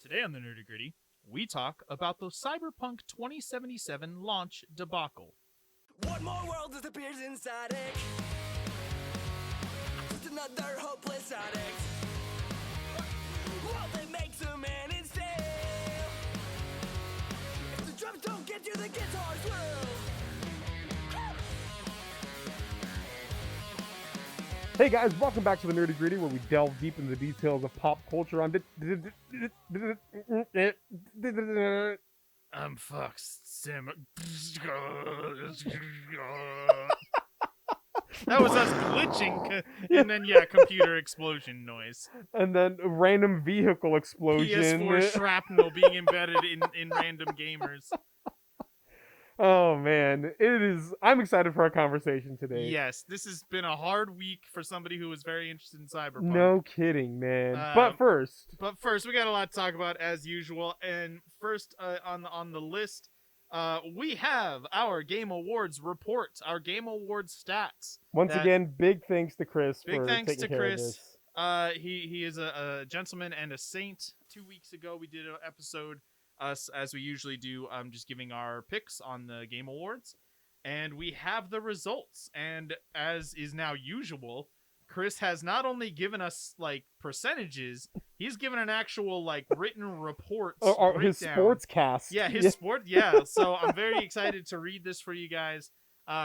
Today on the Nerdy Gritty, we talk about the CyberPunk 2077 launch debacle. One more world disappears inside it. Just another hopeless addict. Well, they make some man instead. If the drums don't get you, the guitars will. Hey guys, welcome back to the Nerdy Gritty, where we delve deep into the details of pop culture on I'm Fox Sim. That was us glitching, and then computer explosion noise. and then a random vehicle explosion. PS4 shrapnel being embedded in random gamers. Oh man, I'm excited for our conversation today. Yes, this has been a hard week for somebody who was very interested in Cyberpunk. No kidding, man. But first, we got a lot to talk about as usual. And first on the list, we have our Game Awards report, our Game Awards stats. Once again, big thanks to Chris. Big thanks to taking care of Chris. this. He is a gentleman and a saint. 2 weeks ago, we did an episode, us as we usually do, just giving our picks on the Game Awards, and we have the results. And as is now usual, Chris has not only given us like percentages, he's given an actual like written report Or his sports cast. Yeah, his sport. Yeah, so I'm very excited to read this for you guys.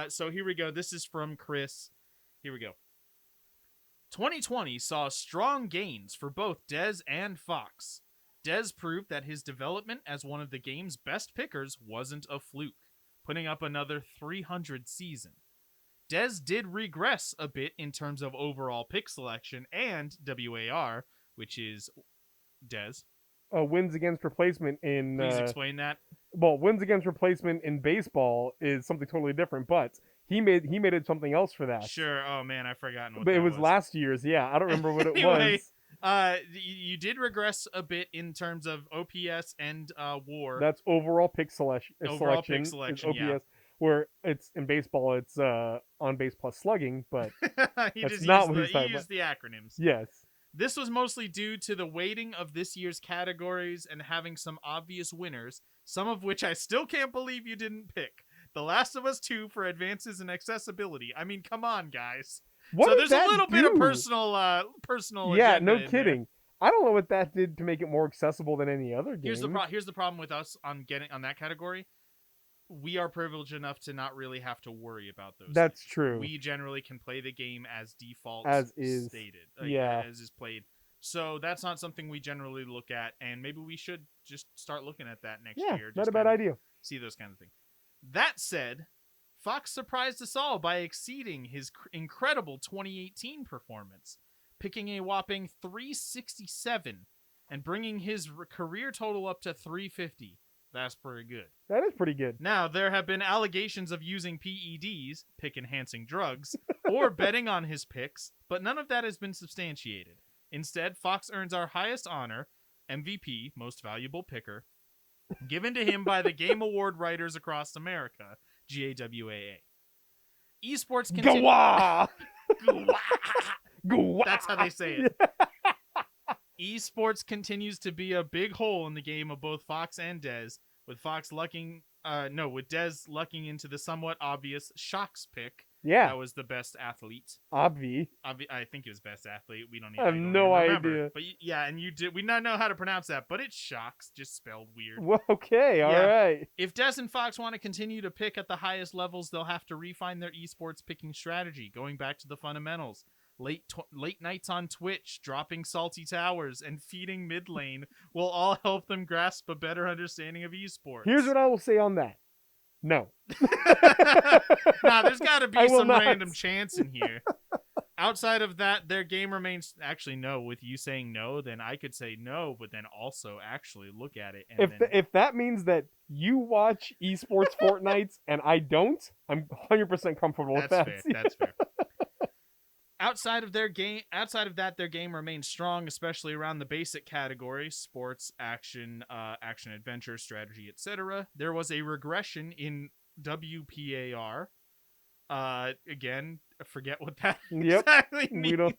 So here we go. This is from Chris. Here we go. 2020 saw strong gains for both Dez and Fox. Dez proved that his development as one of the game's best pickers wasn't a fluke, putting up another 300 season. Dez did regress a bit in terms of overall pick selection and WAR, which is Dez. Wins against replacement in... Please explain that. Well, wins against replacement in baseball is something totally different, but he made it something else for that. Sure. Oh man, I've forgotten what but that it was last year's, yeah. I don't remember what it Anyway, was. You did regress a bit in terms of OPS and WAR. That's overall pick selection. Overall pick selection, OPS, yeah. Where it's in baseball, it's on base plus slugging, but He that's just not used what he's talking used the acronyms. yes. This was mostly due to the weighting of this year's categories and having some obvious winners, some of which I still can't believe you didn't pick. The Last of Us 2 for advances in accessibility. I mean, come on, guys. What So did there's that a little do? bit of personal Yeah, agenda no in there. kidding. I don't know what that did to make it more accessible than any other game. Here's the problem with us on getting on that category. We are privileged enough to not really have to worry about those. That's things. true. We generally can play the game as default, As is. stated, Yeah. as is played. So that's not something we generally look at, and maybe we should just start looking at that next Yeah, year. not Just a bad kind of idea. See those kind of things. That said, Fox surprised us all by exceeding his incredible 2018 performance, picking a whopping 367 and bringing his career total up to 350. That's pretty good. That is pretty good. Now, there have been allegations of using PEDs, pick-enhancing drugs, or betting on his picks, but none of that has been substantiated. Instead, Fox earns our highest honor, MVP, Most Valuable Picker, given to him by the Game Award writers across America, GAWAA. Esports continue... Gwa! Gwa! Gwa! That's how they say it. Esports continues to be a big hole in the game of both Fox and Dez, with Dez lucking into the somewhat obvious Shocks pick. Yeah. That was the best athlete. Obvi. I think it was best athlete. We don't. I have don't no even remember. idea. But yeah, and you did. We not know how to pronounce that, but it's Shocks, just spelled weird. Well, okay, all right. If Dez and Fox want to continue to pick at the highest levels, they'll have to refine their esports picking strategy, going back to the fundamentals. Late nights on Twitch, dropping salty towers, and feeding mid lane will all help them grasp a better understanding of esports. Here's what I will say on that. No. Nah, there's got to be I will some not. random chance in here. Outside of that, their game remains... Actually, no. With you saying no, then I could say no, but then also actually look at it. And If that means that you watch esports Fortnites and I don't, I'm 100% comfortable with that. Fair. That's fair. Outside of that, their game remains strong, especially around the basic categories: sports, action, adventure, strategy, etc. There was a regression in WPAR. Again, forget what that Yep. exactly means. We don't.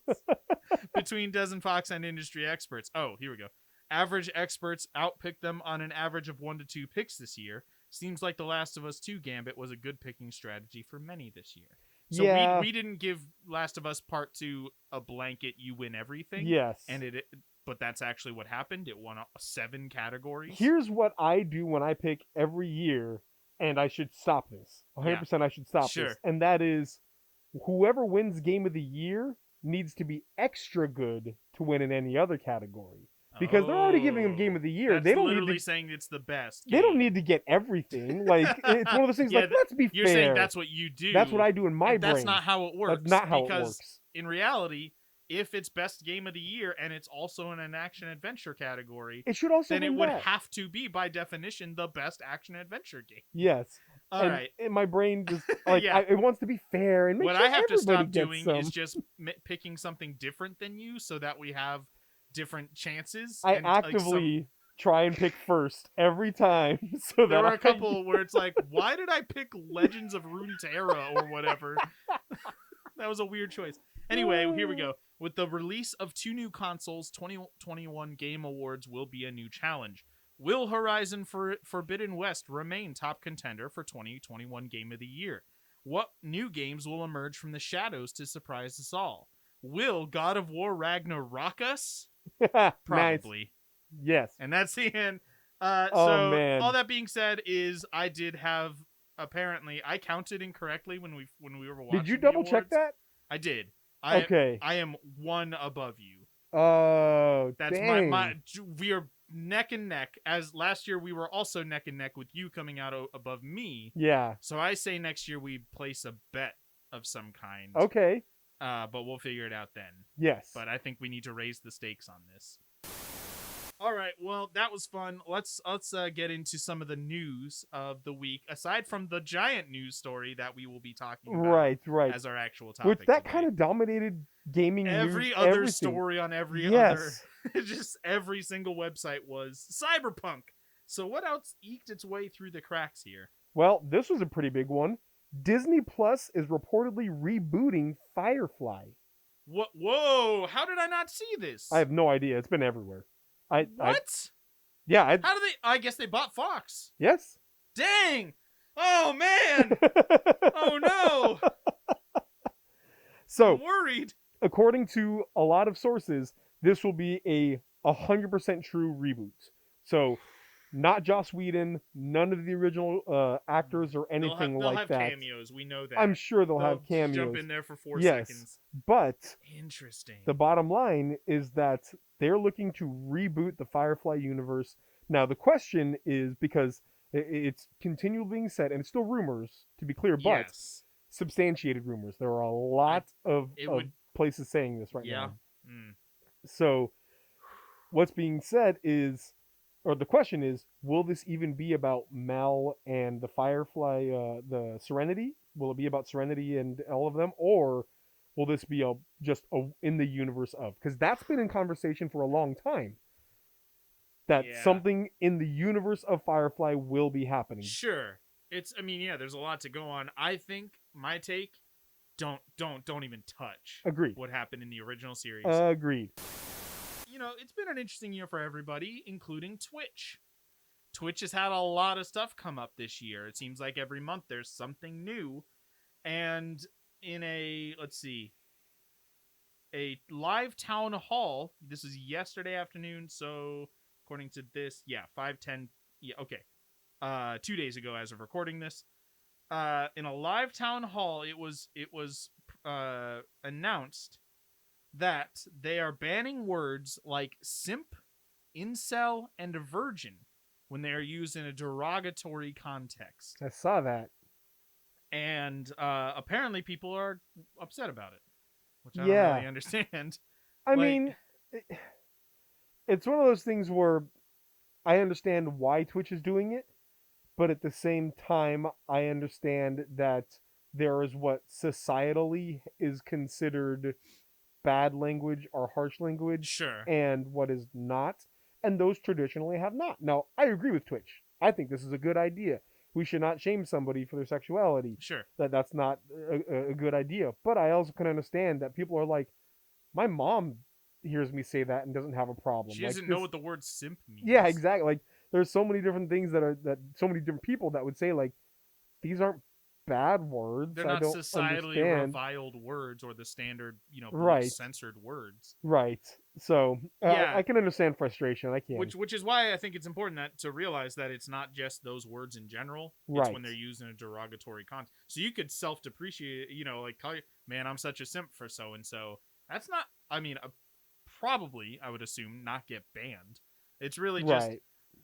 Between Dez and Fox and industry experts. Oh, here we go. Average experts outpicked them on an average of 1 to 2 picks this year. Seems like The Last of Us 2 Gambit was a good picking strategy for many this year. So Yeah. we didn't give Last of Us Part 2 a blanket you win everything. Yes. But that's actually what happened. It won 7 categories. Here's what I do when I pick every year, and I should stop this. 100% I should stop Sure. this. And that is, whoever wins Game of the Year needs to be extra good to win in any other category. Because they're already giving them Game of the Year. That's they don't literally need to, saying it's the best. They don't need to get everything. Like, it's one of those things. Yeah, like, let's be You're fair. saying that's what you do. That's what I do in my And brain. That's not how it works. That's not how it because works. in reality, if it's best game of the year and it's also in an action adventure category, It should also then it win would that. have to be by definition the best action adventure game. Yes. All right. And my brain just like Yeah. it wants to be fair and make What sure I have to everybody stop gets doing some. is just picking something different than you so that we have different chances. I and, like, actively try and pick first every time so that there were I a couple where it's like, why did I pick Legends of Runeterra or whatever? That was a weird choice. Anyway, here we go. With the release of 2 new consoles, 2021 Game Awards will be a new challenge. Will Horizon Forbidden West remain top contender for 2021 Game of the Year? What new games will emerge from the shadows to surprise us all? Will God of War Ragnarok us? Probably. Nice. Yes. And that's the end. Oh, So man. all that being said is I did have apparently I counted incorrectly when we were watching. Did you the double check awards. that? I did. Okay. I am 1 above you. Oh, That's dang. my we are neck and neck. As last year we were also neck and neck with you coming out above me. Yeah. So I say next year we place a bet of some kind. Okay. But we'll figure it out then. Yes. But I think we need to raise the stakes on this. All right, well, that was fun. Let's get into some of the news of the week, aside from the giant news story that we will be talking about right. as our actual topic. Which that today. kind of dominated gaming every news. other everything. story on every Yes. other, just every single website was Cyberpunk. So what else eked its way through the cracks here? Well, this was a pretty big one. Disney Plus is reportedly rebooting Firefly. What? Whoa! How did I not see this? I have no idea. It's been everywhere. What? Yeah. How do they? I guess they bought Fox. Yes. Dang! Oh man! Oh no! So, I'm worried. according to a lot of sources, this will be a 100% true reboot. So, not Joss Whedon, none of the original actors or anything they'll like have that. Cameos. We know that. I'm sure they'll have cameos. Jump in there for 4 Yes. seconds. But Interesting. the bottom line is that they're looking to reboot the Firefly universe. Now, the question is, because it's continually being said, and it's still rumors, to be clear, but yes. substantiated rumors. There are a lot of places saying this right now. Mm. So, what's being said is, or the question is, will this even be about Mal and the Firefly, the Serenity? Will it be about Serenity and all of them? Or will this be just in the universe of? Because that's been in conversation for a long time. That something in the universe of Firefly will be happening. Sure. There's a lot to go on. I think my take, don't even touch Agreed. what happened in the original series. Agreed. It's been an interesting year for everybody, including Twitch. Twitch has had a lot of stuff come up this year. It seems like every month there's something new. And in a live town hall, this is yesterday afternoon, so according to this, 5:10, 2 days ago as of recording this, in a live town hall, it was announced that they are banning words like simp, incel, and virgin when they are used in a derogatory context. I saw that. And apparently people are upset about it, which I don't really understand. I mean, it's one of those things where I understand why Twitch is doing it, but at the same time, I understand that there is what societally is considered bad language or harsh language, Sure, and what is not, and those traditionally have not. Now, I agree with Twitch. I think this is a good idea. We should not shame somebody for their sexuality. Sure. That's not a good idea. But I also can understand that people are like, my mom hears me say that and doesn't have a problem. She Like, doesn't know what the word simp means. Yeah, exactly. Like, there's so many different things that so many different people that would say like, these aren't bad words. They're I not don't societally understand. reviled words or the standard, Right. censored words. Right. So Yeah. I can understand frustration. I can. Which is why I think it's important to realize that it's not just those words in general. Right. It's when they're used in a derogatory context. So you could self-depreciate, like, call you, man, I'm such a simp for so and so. That's not. I mean, probably I would assume not get banned. It's really just. Right.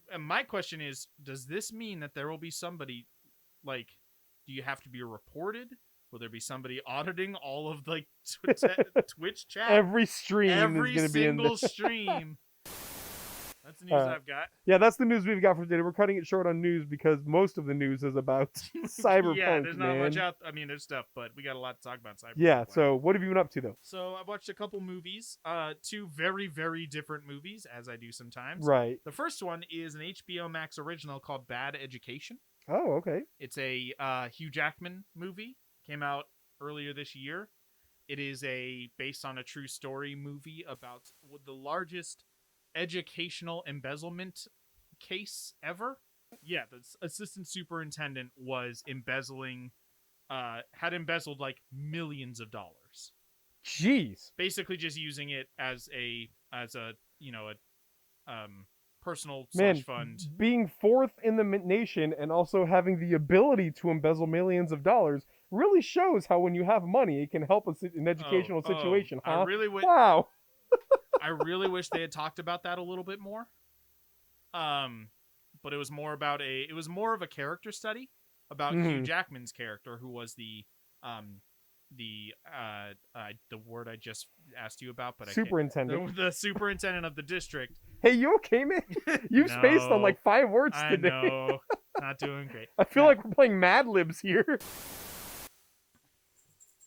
And my question is, does this mean that there will be somebody, like, do you have to be reported? Will there be somebody auditing all of like Twitch chat? Every stream Every is going to be in single this. stream. That's the news I've got. Yeah, that's the news we've got for today. We're cutting it short on news because most of the news is about CyberPunk. Yeah, there's not man. much out. I mean, there's stuff, but we got a lot to talk about Cyberpunk. Yeah. So what have you been up to though? So I've watched a couple movies. Two very, very different movies, as I do sometimes. Right. The first one is an HBO Max original called Bad Education. Oh, okay. It's a Hugh Jackman movie. Came out earlier this year. It is based on a true story movie about the largest educational embezzlement case ever. Yeah, the assistant superintendent was had embezzled like millions of dollars. Jeez. Basically, just using it as a personal Man, fund. being fourth in the nation and also having the ability to embezzle millions of dollars really shows how when you have money, it can help an educational situation. Huh? Wow. I really wish they had talked about that a little bit more. But it was more about of a character study about Hugh Jackman's character, who was the word I just asked you about, but superintendent. The superintendent of the district. Hey, you okay, man? You've spaced on like 5 words today. I know. Not doing great. I feel like we're playing Mad Libs here.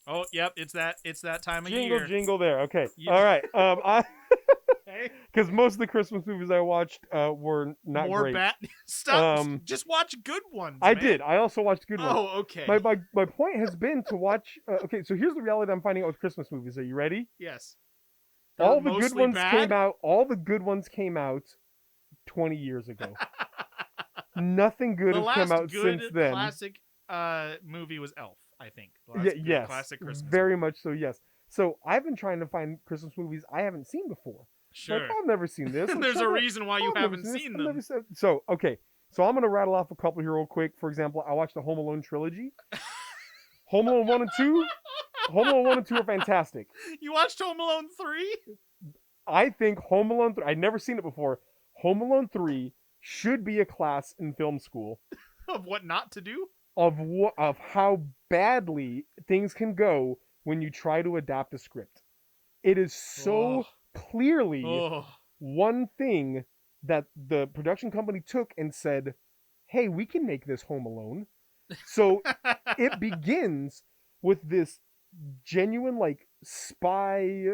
Oh, yep, it's that time of Jingle, year. jingle there. Okay. All right. Because most of the Christmas movies I watched were not more great. bad stuff. Just watch good ones. I man. did. I also watched good ones. Oh, okay. My point has been to watch. Okay, so here's the reality I'm finding out with Christmas movies. Are you ready? Yes. All the good ones came out. All the good ones came out 20 years ago. Nothing good has come out since then. Classic movie was Elf, I think. Yes. Classic Christmas. Very much so. Yes. So I've been trying to find Christmas movies I haven't seen before. Sure. Like, I've never seen this. There's a reason why you haven't seen them. So, okay. So I'm going to rattle off a couple here real quick. For example, I watched the Home Alone trilogy. Home Alone 1 and 2. Home Alone 1 and 2 are fantastic. You watched Home Alone 3? I think Home Alone 3, I'd never seen it before. Home Alone 3 should be a class in film school. Of what not to do? Of how badly things can go when you try to adapt a script. It is so clearly one thing that the production company took and said, hey, we can make this Home Alone. So it begins with this genuine like spy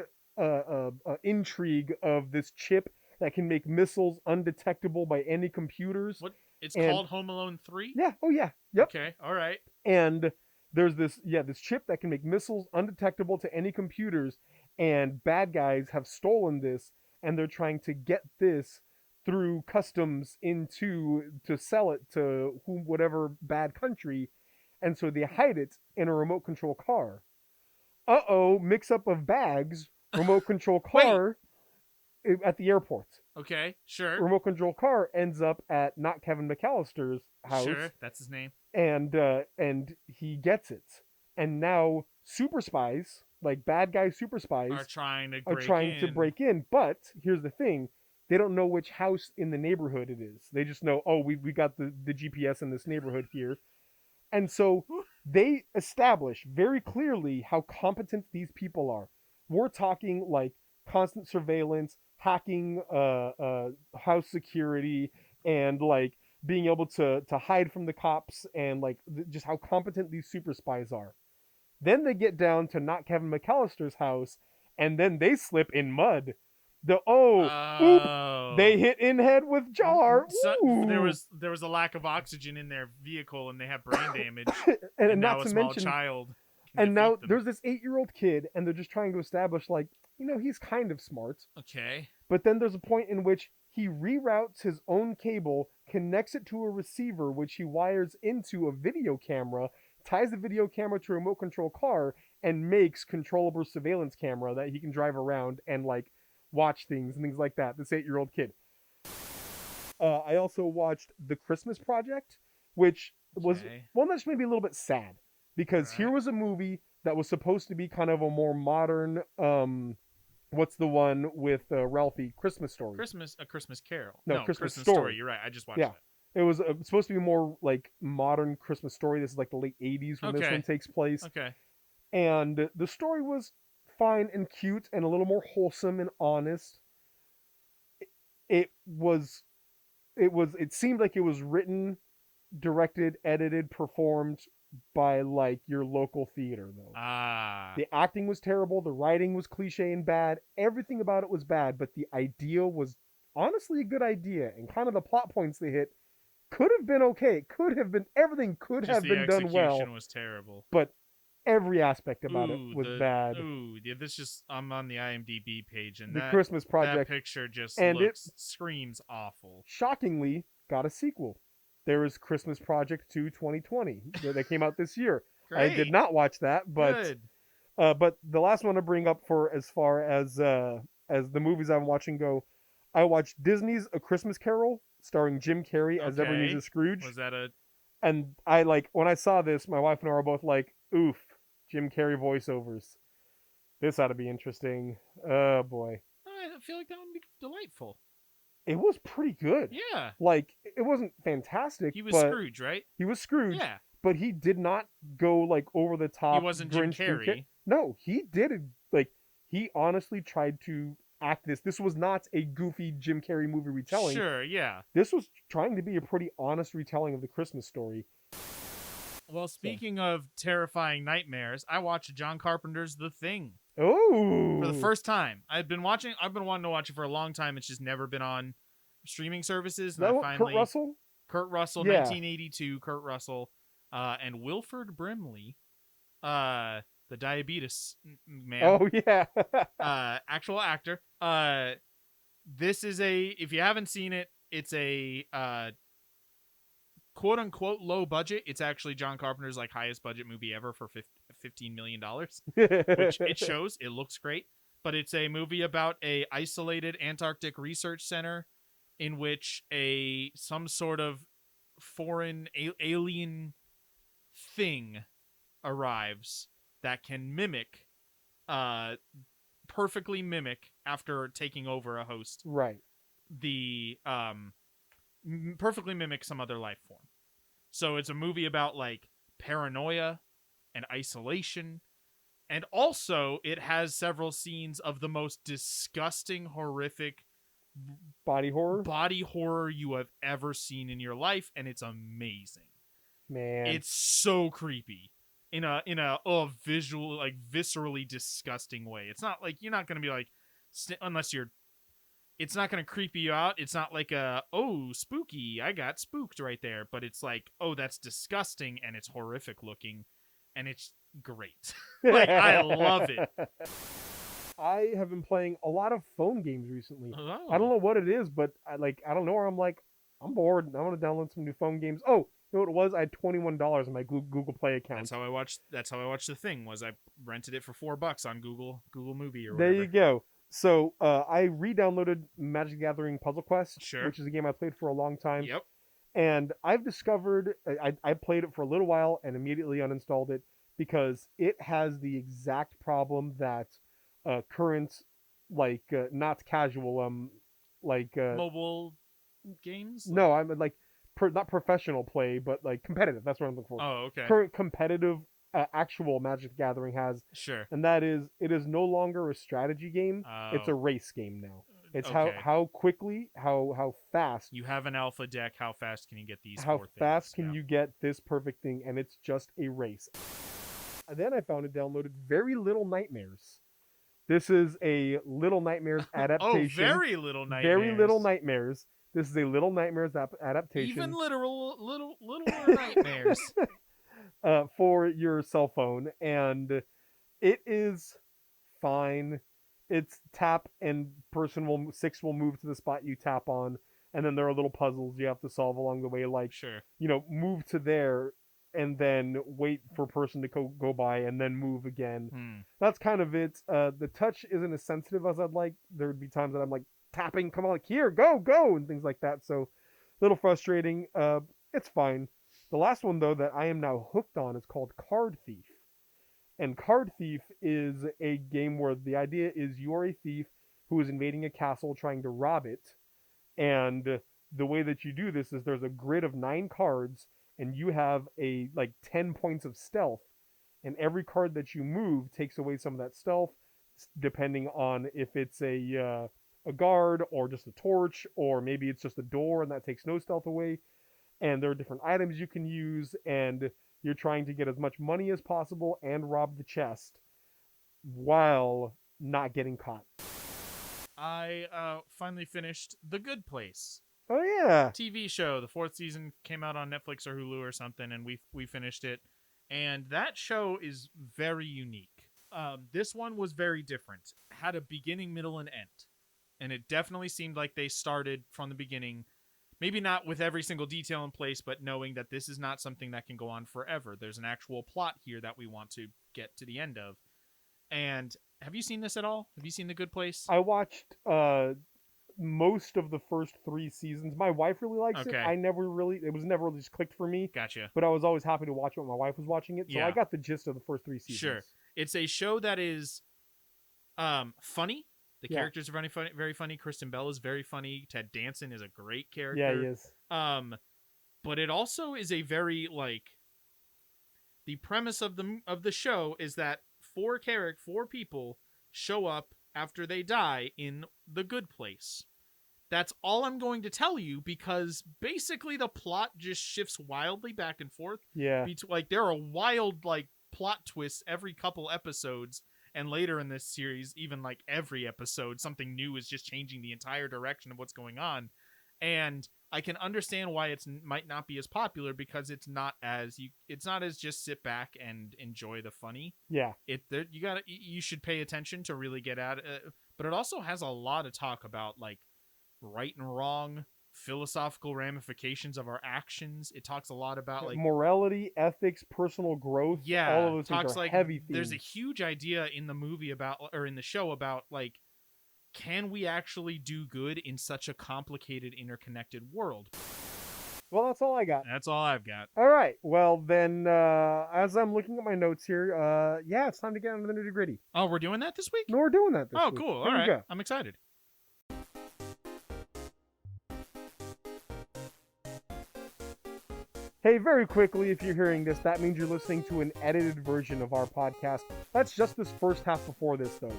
intrigue of this chip that can make missiles undetectable by any computers. What? It's called Home Alone 3? Yeah. Oh, yeah. Yep. Okay. All right. And there's this chip that can make missiles undetectable to any computers, and bad guys have stolen this, and they're trying to get this through customs to sell it to whatever bad country, and so they hide it in a remote control car. Mix up of bags, remote control car at the airport. Okay, sure. Remote control car ends up at not Kevin McAllister's house. Sure, that's his name. And he gets it. And now super spies, like bad guy super spies, are trying to break in. But here's the thing. They don't know which house in the neighborhood it is. They just know, we got the GPS in this neighborhood here. And so they establish very clearly how competent these people are. We're talking like constant surveillance, hacking house security, and like being able to hide from the cops, and like just how competent these super spies are. Then they get down to not Kevin McAllister's house, and then they slip in mud. They hit in head with jar. So, there was a lack of oxygen in their vehicle, and they have brain damage. and now not a to small mention, child And now defeat them. there's this 8-year-old kid, and they're just trying to establish, like, he's kind of smart. Okay. But then there's a point in which he reroutes his own cable, connects it to a receiver, which he wires into a video camera, ties the video camera to a remote control car, and makes controllable surveillance camera that he can drive around and, like, watch things and things like that. This 8-year-old kid. I also watched The Christmas Project, which was one that's maybe a little bit sad, because here was a movie that was supposed to be kind of a more modern, what's the one with Ralphie? Christmas Story. A Christmas Carol. No, Christmas Story. You're right. I just watched Yeah. that. It was supposed to be more like modern Christmas Story. This is like the late 80s when this one takes place. Okay. And the story was fine and cute and a little more wholesome and honest. It seemed like it was written, directed, edited, performed by like your local theater though. The acting was terrible, the writing was cliche and bad, everything about it was bad, but the idea was honestly a good idea, and kind of the plot points they hit could have been okay. Everything could have been done well. The execution was terrible. But every aspect about it was bad. Yeah, I'm on the IMDb page, and the Christmas Project, that picture just screams awful. Shockingly, got a sequel. There is Christmas Project 2 2020 that came out this year. Great. I did not watch that, but the last one to bring up for as far as the movies I'm watching go, I watched Disney's A Christmas Carol, starring Jim Carrey as Ebenezer Scrooge. Was that And I when I saw this, my wife and I were both like, "Oof, Jim Carrey voiceovers. This ought to be interesting." Oh boy. I feel like that would be delightful. It was pretty good. Yeah. Like, it wasn't fantastic. He was Scrooge, right? He was Scrooge. Yeah. But he did not go, like, over the top. He wasn't Jim Carrey. No, he did it. Like, he honestly tried to act this. This was not a goofy Jim Carrey movie retelling. Sure, yeah. This was trying to be a pretty honest retelling of the Christmas story. Well, speaking of terrifying nightmares, I watched John Carpenter's The Thing. Oh, for the first time. I've been wanting to watch it for a long time. It's just never been on streaming services. And I finally, Kurt Russell, yeah. 1982, Kurt Russell, and Wilford Brimley, the diabetes man. Oh yeah. Actual actor. This is if you haven't seen it, it's a quote unquote low budget. It's actually John Carpenter's like highest budget movie ever for $15 million, which it shows. It looks great, but it's a movie about a isolated Antarctic research center in which some sort of foreign alien thing arrives that can perfectly mimic after taking over a host. Right. Perfectly mimic some other life form. So it's a movie about like paranoia and isolation, and also it has several scenes of the most disgusting, horrific body horror you have ever seen in your life, and it's amazing. Man, it's so creepy in a visual, like viscerally disgusting way. It's not like you're not gonna be like unless you're. It's not going to creep you out. It's not like spooky, I got spooked right there. But it's like, oh, that's disgusting, and it's horrific looking, and it's great. Like, I love it. I have been playing a lot of phone games recently. Oh. I don't know what it is, but I don't know where I'm like, I'm bored. I want to download some new phone games. Oh, you know what it was? I had $21 in my Google Play account. That's how I watched The Thing. Was I rented it for $4 on Google Movie or whatever. There you go. So I re-downloaded Magic the Gathering Puzzle Quest, sure. which is a game I played for a long time. Yep. And I've discovered I played it for a little while and immediately uninstalled it because it has the exact problem that current not casual mobile games. No, I'm like not professional play, but like competitive. That's what I'm looking for. Oh, okay. Current competitive. Actual Magic the Gathering has, sure, and that is it is no longer a strategy game. It's a race game now. It's okay. how quickly, how fast you have an alpha deck. How fast can you get these? How fast can you get this perfect thing? And it's just a race. And then I found and downloaded Very Little Nightmares. This is a Little Nightmares adaptation. Oh, Very Little Nightmares. Very Little Nightmares. This is a Little Nightmares adaptation. Even little nightmares. for your cell phone, and it is fine. It's tap and six will move to the spot you tap on, and then there are little puzzles you have to solve along the way, like Sure. move to there and then wait for person to go by and then move again. That's kind of it. The touch isn't as sensitive as I'd like. There would be times that I'm like tapping, come on, like here, go, and things like that. So a little frustrating. It's fine. The last one though that I am now hooked on is called Card Thief. And Card Thief is a game where the idea is you are a thief who is invading a castle trying to rob it. And the way that you do this is there's a grid of 9 cards, and you have a 10 points of stealth. And every card that you move takes away some of that stealth, depending on if it's a guard or just a torch, or maybe it's just a door and that takes no stealth away. And there are different items you can use, and you're trying to get as much money as possible and rob the chest while not getting caught. I finally finished The Good Place. Oh yeah, TV show. The 4th season came out on Netflix or Hulu or something, and we finished it. And that show is very unique. This one was very different. Had a beginning, middle, and end. And it definitely seemed like they started from the beginning. Maybe not with every single detail in place, but knowing that this is not something that can go on forever. There's an actual plot here that we want to get to the end of. And have you seen this at all? Have you seen The Good Place? I watched most of the first 3 seasons. My wife really likes it. Okay. It was never really just clicked for me. Gotcha. But I was always happy to watch it when my wife was watching it. So Yeah. I got the gist of the first 3 seasons. Sure. It's a show that is funny. The Yeah. characters are very funny, very funny. Kristen Bell is very funny. Ted Danson is a great character. Yeah, he is. But it also is a very the premise of the show is that 4 people show up after they die in the good place. That's all I'm going to tell you, because basically the plot just shifts wildly back and forth. Yeah. There are wild plot twists every couple episodes, and later in this series, even every episode, something new is just changing the entire direction of what's going on. And I can understand why it might not be as popular, because it's not as just sit back and enjoy the funny. Yeah. You should pay attention to really get at it. But it also has a lot of talk about right and wrong, philosophical ramifications of our actions. It talks a lot about morality, ethics, personal growth. Yeah, all of those things are heavy themes. There's a huge idea in the movie in the show about can we actually do good in such a complicated, interconnected world? Well, that's all I got. That's all I've got. All right. Well, then, as I'm looking at my notes here, yeah, it's time to get into the nitty gritty. Oh, we're doing that this week? No, we're doing that this week. Cool. Here All we right. go. I'm excited. Hey, very quickly, if you're hearing this, that means you're listening to an edited version of our podcast. That's just this first half before this, though.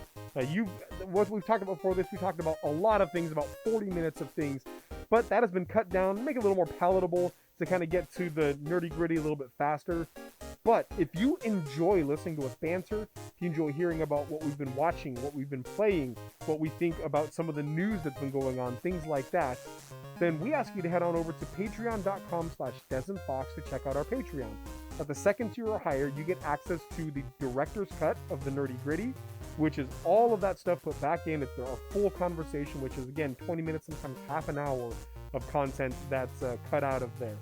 What we've talked about before this, we talked about a lot of things, about 40 minutes of things, but that has been cut down to make it a little more palatable, to kind of get to the nerdy gritty a little bit faster. But if you enjoy listening to us banter, if you enjoy hearing about what we've been watching, what we've been playing, what we think about some of the news that's been going on, things like that, then we ask you to head on over to patreon.com/DesmondFox to check out our Patreon. At the second tier or higher, you get access to the director's cut of the nerdy gritty, which is all of that stuff put back in. It's our full conversation, which is, again, 20 minutes, sometimes half an hour of content that's cut out of there.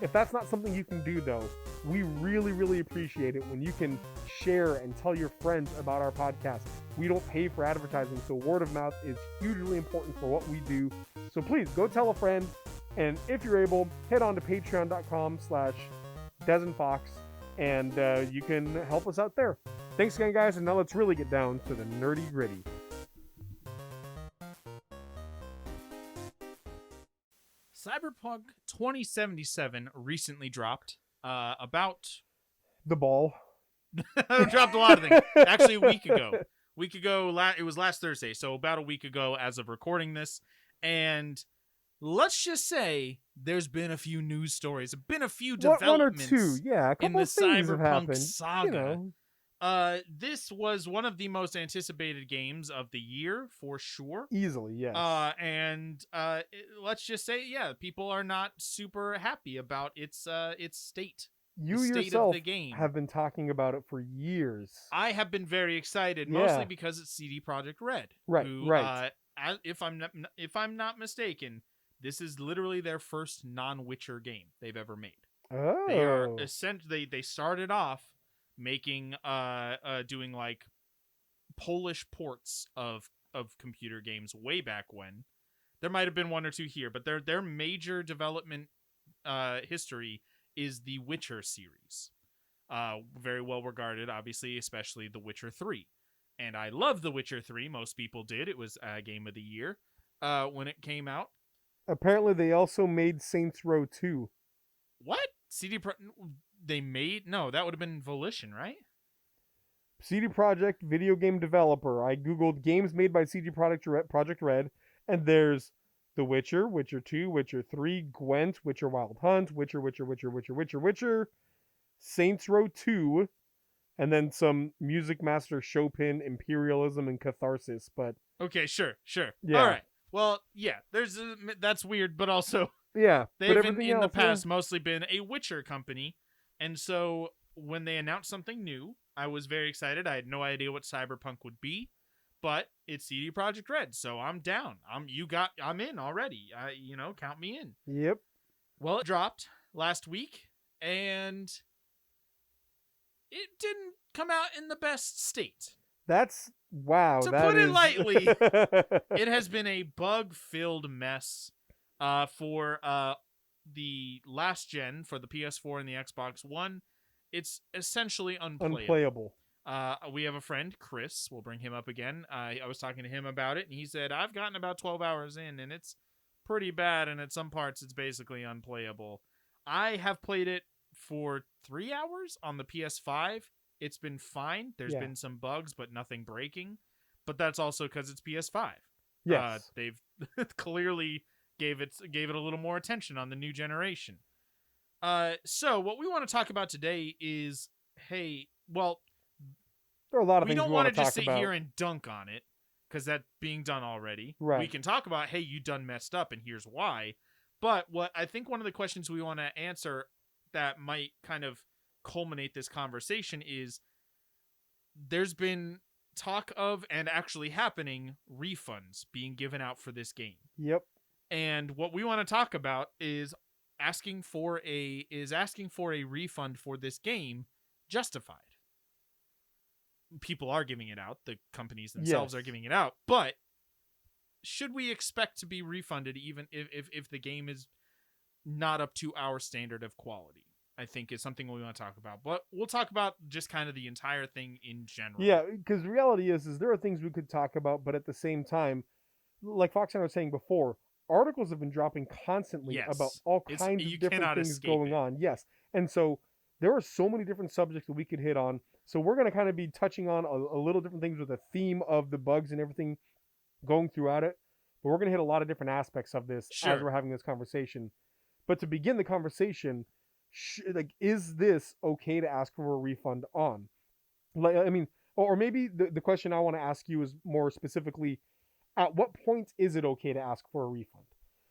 If that's not something you can do, though, we really, really appreciate it when you can share and tell your friends about our podcast. We don't pay for advertising, so word of mouth is hugely important for what we do. So please, go tell a friend, and if you're able, head on to patreon.com/DesmondFox, and you can help us out there. Thanks again, guys, and now let's really get down to the nerdy gritty. Cyberpunk 2077 recently dropped. About the ball. dropped a lot of things. Actually, a week ago. It was last Thursday, so about a week ago as of recording this. And let's just say there's been a few news stories, been a few developments. One or two, yeah, a couple in the of things have Cyberpunk happened, saga. This was one of the most anticipated games of the year for sure. Easily, yes. Let's just say, yeah, people are not super happy about its state. You state of yourself the game. have been talking about it for years. I have been very excited, Yeah. mostly because it's CD Projekt Red, Right, who, right. if I'm not mistaken, this is literally their first non-Witcher game they've ever made. They are Oh. essentially they started off making doing like Polish ports of computer games way back when. There might have been one or two here, but their major development history is the Witcher series. Very well regarded, obviously, especially The Witcher 3. And I love The Witcher 3. Most people did. It was Game of the Year when it came out. Apparently, they also made Saints Row 2. What? They made? No, that would have been Volition, right? CD Projekt video game developer. I googled games made by CD Projekt Red, and there's The Witcher, Witcher 2, Witcher 3, Gwent, Witcher Wild Hunt, Witcher, Saints Row 2, and then some Music Master Chopin, Imperialism, and Catharsis. But Okay, sure. Yeah. All right. Well, yeah, that's weird, but also yeah, but they've everything in the else, yeah. past mostly been a Witcher company, and so when they announced something new, I was very excited. I had no idea what Cyberpunk would be, but it's CD Projekt Red, so I'm down. I'm in already. Count me in. Yep. Well, it dropped last week, and it didn't come out in the best state. That's wow. To that put it is... lightly, it has been a bug-filled mess for the last gen, for the PS4 and the Xbox One. It's essentially unplayable. We have a friend, Chris. We'll bring him up again. I was talking to him about it, and he said, I've gotten about 12 hours in, and it's pretty bad, and at some parts it's basically unplayable. I have played it for 3 hours on the PS5. It's been fine. There's been some bugs, but nothing breaking. But that's also because it's PS5. Yes. They've clearly gave it a little more attention on the new generation. So what we want to talk about today is, there are a lot of we things don't we want want to just talk sit about. here and dunk on it because that's being done already. Right. We can talk about, hey, you done messed up and here's why. But what I think one of the questions we want to answer that might kind of culminate this conversation is there's been talk of and actually happening refunds being given out for this game. Yep. And what we want to talk about is asking for a refund for this game justified. People are giving it out. The companies themselves are giving it out. But should we expect to be refunded even if the game is not up to our standard of quality? I think is something we want to talk about. But we'll talk about just kind of the entire thing in general. Yeah, because the reality is there are things we could talk about, but at the same time, like Fox and I were saying before, articles have been dropping constantly about all kinds of different things going on. Yes. And so there are so many different subjects that we could hit on. So we're going to kind of be touching on a little different things with the theme of the bugs and everything going throughout it. But we're going to hit a lot of different aspects of this as we're having this conversation. But to begin the conversation, is this okay to ask for a refund on? Or maybe the question I want to ask you is more specifically, at what point is it okay to ask for a refund?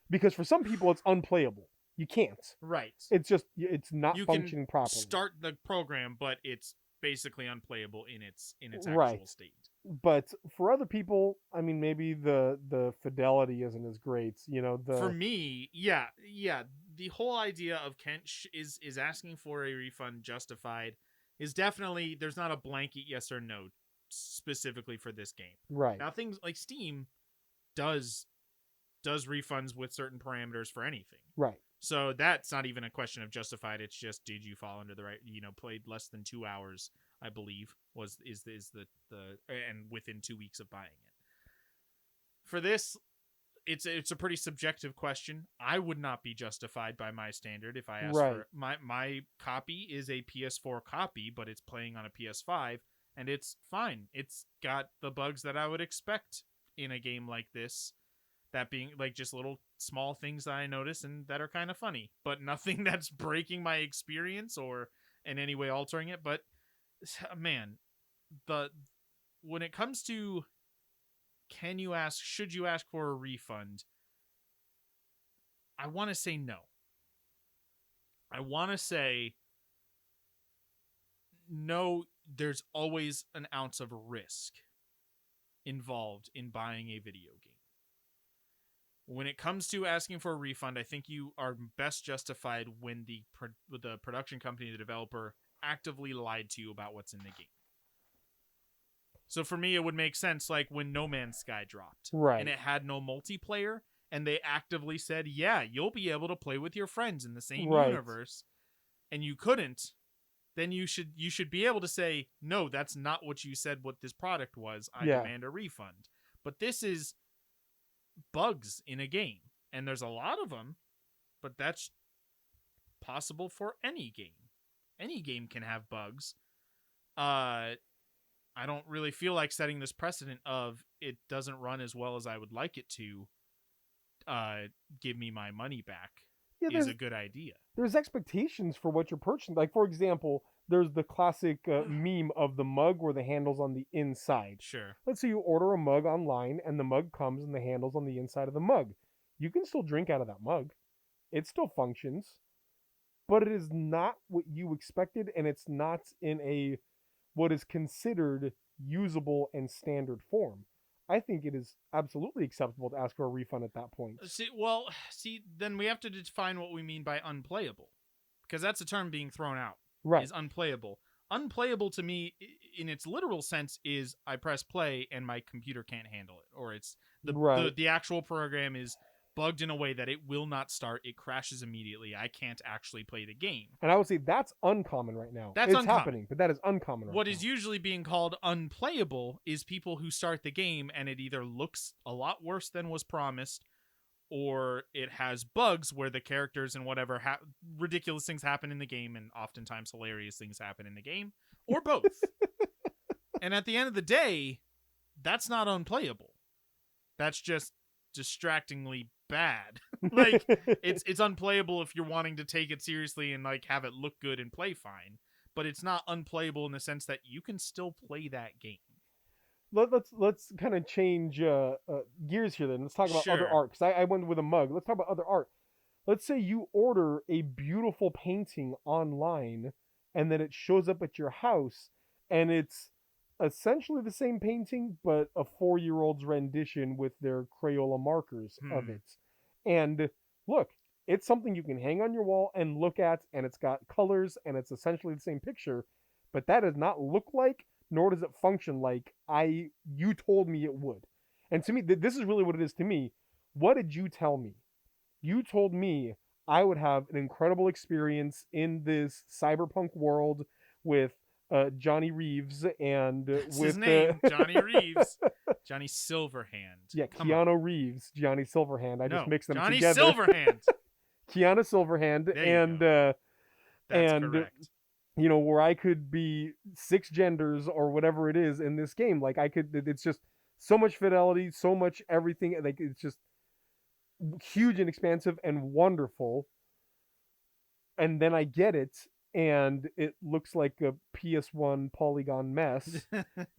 Because for some people, it's unplayable. You can't. Right. It's just, it's not functioning properly. Start the program, but it's basically unplayable in its actual state. But for other people, I mean, maybe the fidelity isn't as great. For me, yeah. The whole idea of Kent is asking for a refund justified is definitely, there's not a blanket yes or no specifically for this game. Right. Now, things like Steam does refunds with certain parameters for anything. Right. So that's not even a question of justified. It's just, did you fall under the right, played less than 2 hours, I believe, is the and within 2 weeks of buying it. For this, it's a pretty subjective question. I would not be justified by my standard if I asked for my copy is a PS4 copy, but it's playing on a PS5 and it's fine. It's got the bugs that I would expect in a game like this. That being like just little small things that I notice and that are kind of funny, but nothing that's breaking my experience or in any way altering it. But man, when it comes to should you ask for a refund? I want to say no. I want to say know there's always an ounce of risk involved in buying a video game. When it comes to asking for a refund, I think you are best justified when the production company, the developer, actively lied to you about what's in the game. So for me, it would make sense like when No Man's Sky dropped. Right. And it had no multiplayer, and they actively said, yeah, you'll be able to play with your friends in the same universe, and you couldn't, then you should be able to say, no, that's not what you said what this product was. I demand a refund. But this is bugs in a game, and there's a lot of them, but that's possible for any game. Any game can have bugs. I don't really feel like setting this precedent of it doesn't run as well as I would like it to. Give me my money back is a good idea. There's expectations for what you're purchasing. Like, for example, there's the classic meme of the mug where the handle's on the inside. Sure. Let's say you order a mug online and the mug comes and the handle's on the inside of the mug. You can still drink out of that mug. It still functions. But it is not what you expected, and it's not in a what is considered usable and standard form. I think it is absolutely acceptable to ask for a refund at that point. See, then we have to define what we mean by unplayable, because that's a term being thrown out. Right. Is unplayable. Unplayable to me, in its literal sense, is I press play and my computer can't handle it, or it's the actual program is bugged in a way that it will not start. It crashes immediately. I can't actually play the game. And I would say that's uncommon right now. It's uncommon. happening, but that is uncommon right now. What is usually being called unplayable is people who start the game and it either looks a lot worse than was promised, or it has bugs where the characters and whatever ridiculous things happen in the game, and oftentimes hilarious things happen in the game, or both. And at the end of the day, that's not unplayable. That's just distractingly bad. Like it's unplayable if you're wanting to take it seriously and like have it look good and play fine, but it's not unplayable in the sense that you can still play that game. Let's kind of change gears here then. Let's talk about other art, because I went with a mug. Let's talk about other art. Let's say you order a beautiful painting online and then it shows up at your house and it's essentially the same painting, but a 4-year-old's rendition with their Crayola markers of it. And look, it's something you can hang on your wall and look at, and it's got colors, and it's essentially the same picture, but that does not look like, nor does it function like you told me it would. And to me, this is really what it is to me. What did you tell me? You told me I would have an incredible experience in this cyberpunk world with Johnny Reeves and That's with his name, Johnny Reeves, Johnny Silverhand. Yeah, Keanu Reeves, Johnny Silverhand. I just mixed them Johnny together. Silverhand. Keanu Silverhand, That's correct. You know, where I could be 6 genders or whatever it is in this game. Like I could, it's just so much fidelity, so much everything. Like it's just huge and expansive and wonderful. And then I get it, and it looks like a PS1 polygon mess.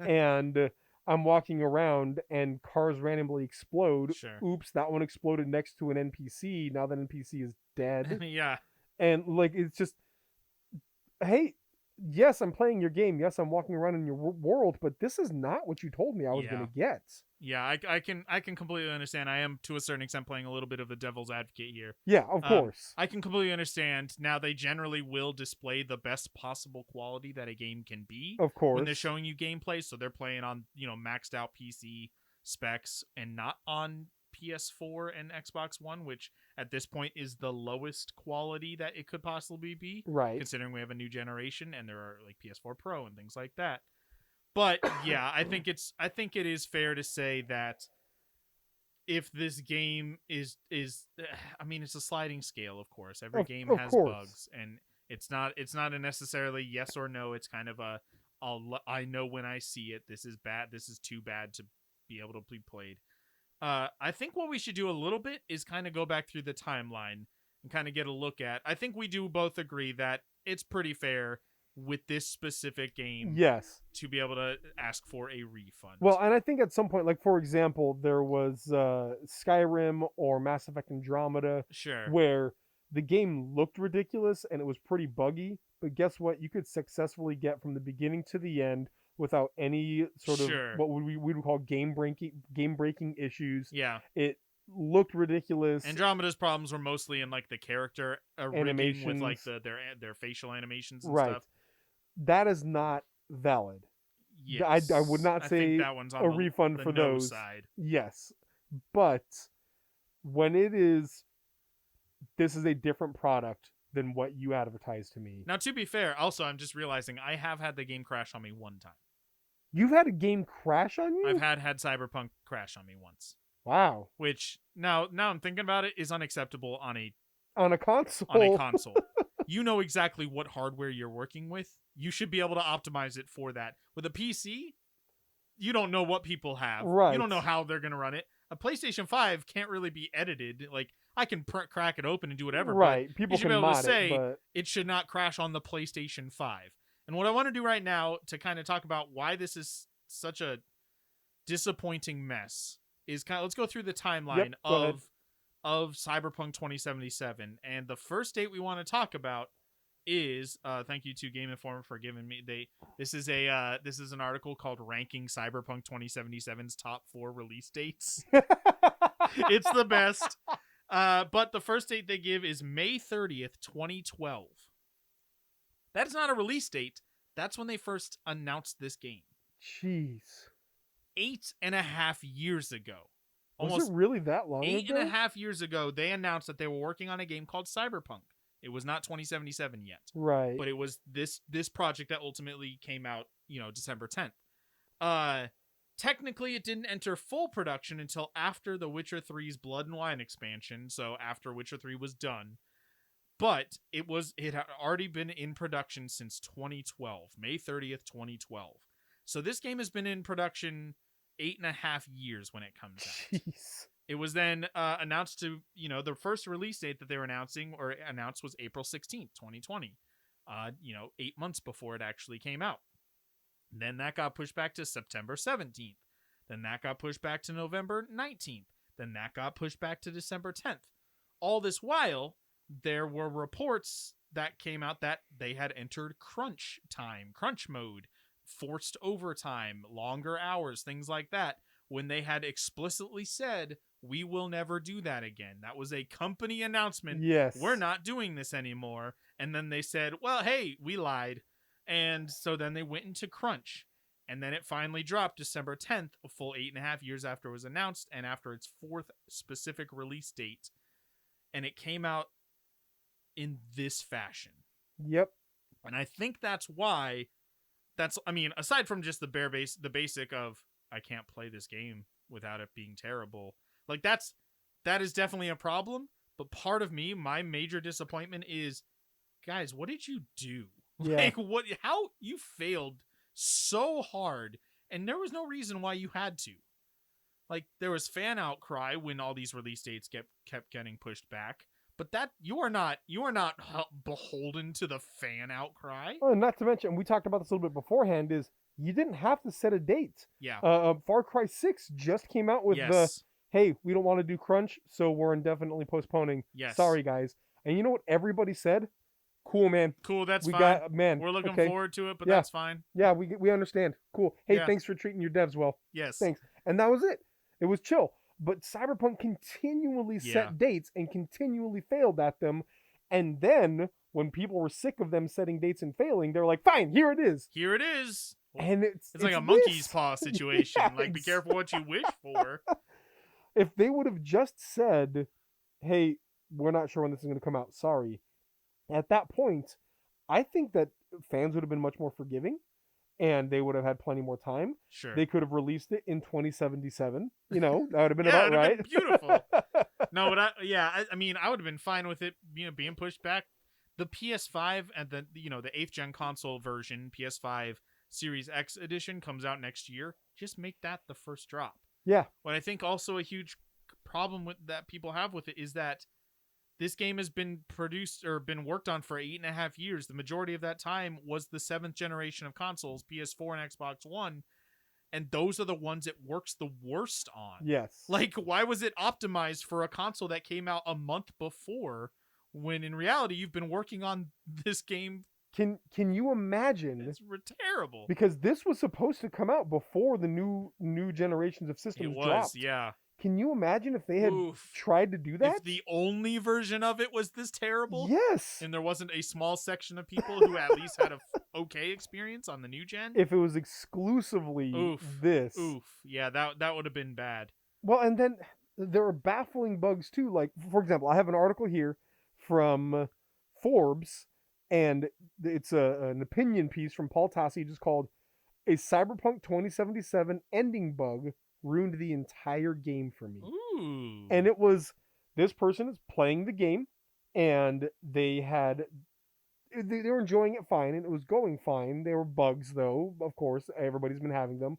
And I'm walking around and cars randomly explode. Sure. Oops, that one exploded next to an NPC. Now that NPC is dead. Yeah. And like, it's just, hey, yes, I'm playing your game. Yes, I'm walking around in your world, but this is not what you told me I was going to get. Yeah, I can completely understand. I am, to a certain extent, playing a little bit of the devil's advocate here. Yeah, of course. I can completely understand. Now, they generally will display the best possible quality that a game can be. Of course. When they're showing you gameplay, so they're playing on, maxed out PC specs and not on PS4 and Xbox One, which at this point is the lowest quality that it could possibly be. Right. Considering we have a new generation and there are like PS4 Pro and things like that. But yeah, I think it is fair to say that if this game is I mean, it's a sliding scale, of course. Every game has bugs, and it's not a necessarily yes or no. It's kind of I know when I see it, this is bad. This is too bad to be able to be played. I think what we should do a little bit is kind of go back through the timeline and kind of get a look at. I think we do both agree that it's pretty fair with this specific game, yes, to be able to ask for a refund. Well, and I think at some point, like for example, there was Skyrim or Mass Effect Andromeda, sure, where the game looked ridiculous and it was pretty buggy, but guess what? You could successfully get from the beginning to the end without any sort of Sure. what we would call game breaking issues. Yeah. It looked ridiculous. Andromeda's problems were mostly in like the character rigging with like Animations. their facial animations and Right. stuff. That is not valid. Yes. I would not I say think that one's on a the, refund the for no those. side. Yes. But when it is, this is a different product than what you advertised to me. Now, to be fair, also I'm just realizing I have had the game crash on me one time. You've had a game crash on you? I've had Cyberpunk crash on me once, Wow. which now I'm thinking about it is unacceptable on a console. on a console. You know exactly what hardware you're working with. You should be able to optimize it for that. With a PC, you don't know what people have. Right. You don't know how they're going to run it. A PlayStation 5 can't really be edited. Like, I can crack it open and do whatever. Right. But People you should can be able mod to say it, but it should not crash on the PlayStation 5. And what I want to do right now to kind of talk about why this is such a disappointing mess is let's go through the timeline go ahead. of Cyberpunk 2077. And the first date we want to talk about is thank you to Game Informer for giving me this is an article called Ranking Cyberpunk 2077's top 4 release dates. It's the best. But the first date they give is May 30th, 2012. That is not a release date. That's when they first announced this game. Jeez. 8.5 years ago. Was it really that long Eight ago? and a half years ago, they announced that they were working on a game called Cyberpunk. It was not 2077 yet. Right. But it was this project that ultimately came out, December 10th. Technically, it didn't enter full production until after The Witcher 3's Blood and Wine expansion, so after Witcher 3 was done. But it had already been in production since 2012, May 30th, 2012. So this game has been in production 8.5 years when it comes out. Jeez. It was then announced to, the first release date that they were announced was April 16th, 2020. 8 months before it actually came out. Then that got pushed back to September 17th. Then that got pushed back to November 19th. Then that got pushed back to December 10th. All this while, there were reports that came out that they had entered crunch mode, forced overtime, longer hours, things like that, when they had explicitly said, we will never do that again. That was a company announcement. Yes. We're not doing this anymore. And then they said, well, hey, we lied. And so then they went into crunch. And then it finally dropped December 10th, a full 8.5 years after it was announced and after its 4th specific release date. And it came out in this fashion. Yep. And I think that's why aside from just the basic of I can't play this game without it being terrible. Like that is definitely a problem, but part of me, my major disappointment is, guys, what did you do? Yeah. Like how you failed so hard and there was no reason why you had to. Like there was fan outcry when all these release dates kept getting pushed back. But that you are not beholden to the fan outcry. Well, and not to mention, we talked about this a little bit beforehand, is you didn't have to set a date. Yeah. Far Cry 6 just came out with hey, we don't want to do crunch, so we're indefinitely postponing. Yes. Sorry, guys. And you know what everybody said? Cool, man. Cool, that's we fine. Man, we're looking okay. forward to it, but Yeah. that's fine. Yeah, we understand. Cool. Hey, Yeah. thanks for treating your devs well. Yes. Thanks. And that was it. It was chill. But Cyberpunk continually set dates and continually failed at them. And then when people were sick of them setting dates and failing, they're like, fine, here it is. Here it is. And it's like a monkey's this. paw situation. Yeah, Like, be careful what you wish for. If they would have just said, hey, we're not sure when this is going to come out, sorry. At that point, I think that fans would have been much more forgiving. And they would have had plenty more time. Sure. They could have released it in 2077. That would have been Yeah, about it would have right. been beautiful. No, but I would have been fine with it being pushed back. The PS5 and the 8th gen console version, PS5 Series X edition, comes out next year. Just make that the first drop. Yeah. What I think also a huge problem with that people have with it is that this game has been produced or been worked on for 8.5 years. The majority of that time was the 7th generation of consoles, PS4 and Xbox One, and those are the ones it works the worst on. Yes. Like, why was it optimized for a console that came out a month before when in reality you've been working on this game. Can you imagine? It's terrible. Because this was supposed to come out before the new generations of systems It was, dropped. yeah. Can you imagine if they had Oof. tried to do that? If the only version of it was this terrible, Yes. and there wasn't a small section of people who at least had a okay experience on the new gen. If it was exclusively this. Oof. Yeah, that would have been bad. Well, and then there are baffling bugs too. Like, for example, I have an article here from Forbes, and it's an opinion piece from Paul Tassi just called "A Cyberpunk 2077 Ending Bug Ruined the Entire Game for Me." Ooh. And it was, this person is playing the game, and they were enjoying it fine, and it was going fine. There were bugs, though, of course, everybody's been having them.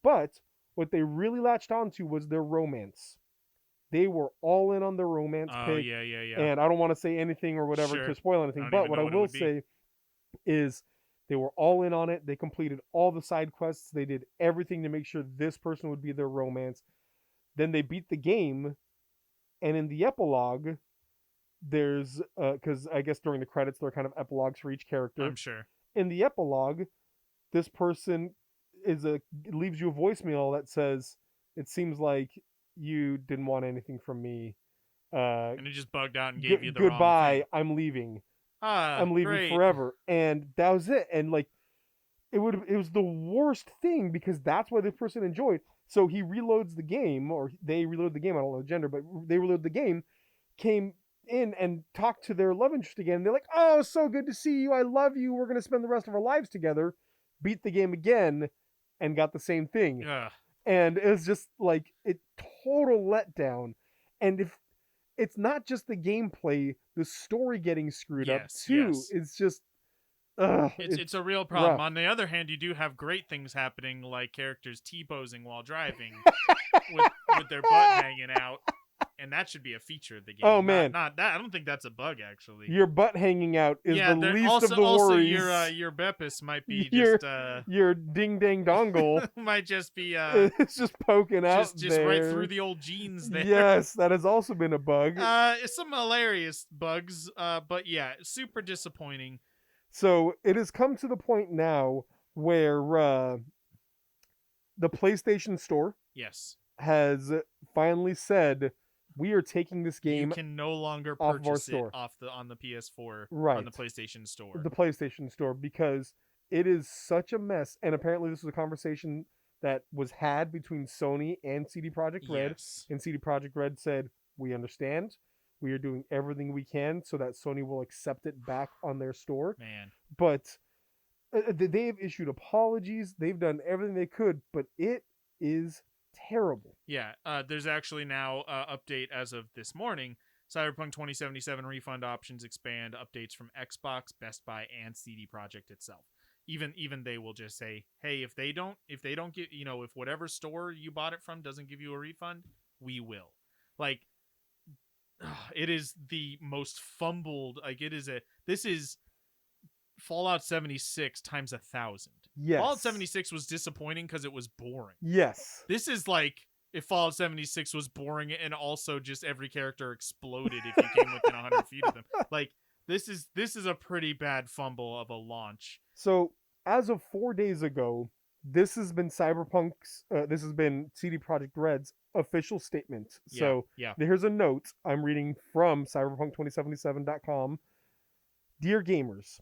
But what they really latched onto was their romance. They were all in on their romance pick. Yeah. And I don't want to say anything or whatever to spoil anything, but what I will say is they were all in on it. They completed all the side quests. They did everything to make sure this person would be their romance. Then they beat the game, and in the epilogue, there's because I guess during the credits there are kind of epilogues for each character. I'm sure. In the epilogue, this person leaves you a voicemail that says, "It seems like you didn't want anything from me. And it just bugged out and gave you the goodbye. wrong thing. I'm leaving. I'm leaving forever." And that was it. And like, it was the worst thing because that's why this person enjoyed. So he reloads the game, or they reload the game. I don't know the gender, but they reload the game. Came in and talked to their love interest again. They're like, "Oh, so good to see you. I love you. We're gonna spend the rest of our lives together." Beat the game again, and got the same thing. Ugh. And it was just like a total letdown. And if it's not just the gameplay, the story getting screwed up too. Yes. It's just it's a real problem. rough. On the other hand, you do have great things happening, like characters T-posing while driving with their butt hanging out, and that should be a feature of the game. Oh, man. Not that. I don't think that's a bug, actually. Your butt hanging out is the least also, of the also worries. your Beppis might be your ding dang dongle might just be it's just poking out just there. right through the old jeans there. Yes, that has also been a bug. It's some hilarious bugs, but yeah, super disappointing. So it has come to the point now where the PlayStation Store has finally said, we are taking this game. You can no longer off of our purchase store. it on the PS4 Right. on the PlayStation Store. The PlayStation Store, because it is such a mess. And apparently this was a conversation that was had between Sony and CD Projekt Red. Yes. And CD Projekt Red said, we understand. We are doing everything we can so that Sony will accept it back on their store. Man. But they've issued apologies. They've done everything they could, but it is terrible. Yeah, there's actually now update as of this morning. Cyberpunk 2077 refund options expand. Updates from Xbox, Best Buy, and CD Projekt itself. Even they will just say, hey, if they don't get, if whatever store you bought it from doesn't give you a refund, we will. Like, it is the most fumbled. Like, this is Fallout 76 times 1,000. Yes. Fallout 76 was disappointing because it was boring. Yes. This is like if Fallout 76 was boring and also just every character exploded if you came within 100 feet of them. Like, this is a pretty bad fumble of a launch. So, as of 4 days ago, this has been this has been CD Projekt Red's official statement. So, here's a note I'm reading from cyberpunk2077.com. Dear gamers,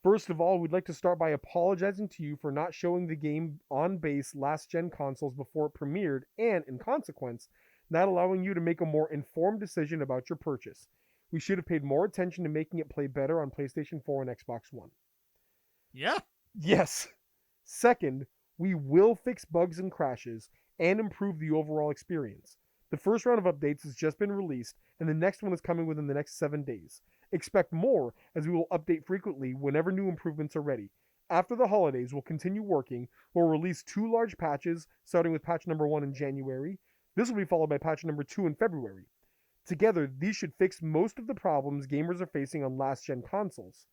first of all, we'd like to start by apologizing to you for not showing the game on base last-gen consoles before it premiered, and, in consequence, not allowing you to make a more informed decision about your purchase. We should have paid more attention to making it play better on PlayStation 4 and Xbox One. Yeah. Yes. Second, we will fix bugs and crashes and improve the overall experience. The first round of updates has just been released, and the next one is coming within the next 7 days. Expect more, as we will update frequently whenever new improvements are ready. After the holidays, we'll continue working. We'll release 2 large patches, starting with patch number 1 in January. This will be followed by patch number 2 in February. Together, these should fix most of the problems gamers are facing on last-gen consoles.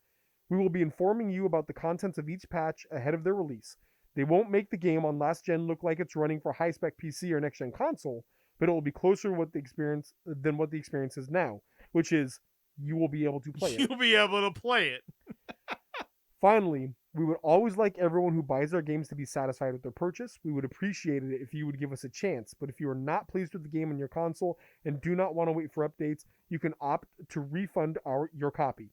We will be informing you about the contents of each patch ahead of their release. They won't make the game on last-gen look like it's running for high-spec PC or next-gen console, but it will be closer than what the experience is now, which is you will be able to play it. You'll be able to play it. Finally, we would always like everyone who buys our games to be satisfied with their purchase. We would appreciate it if you would give us a chance, but if you are not pleased with the game on your console and do not want to wait for updates, you can opt to refund your copy.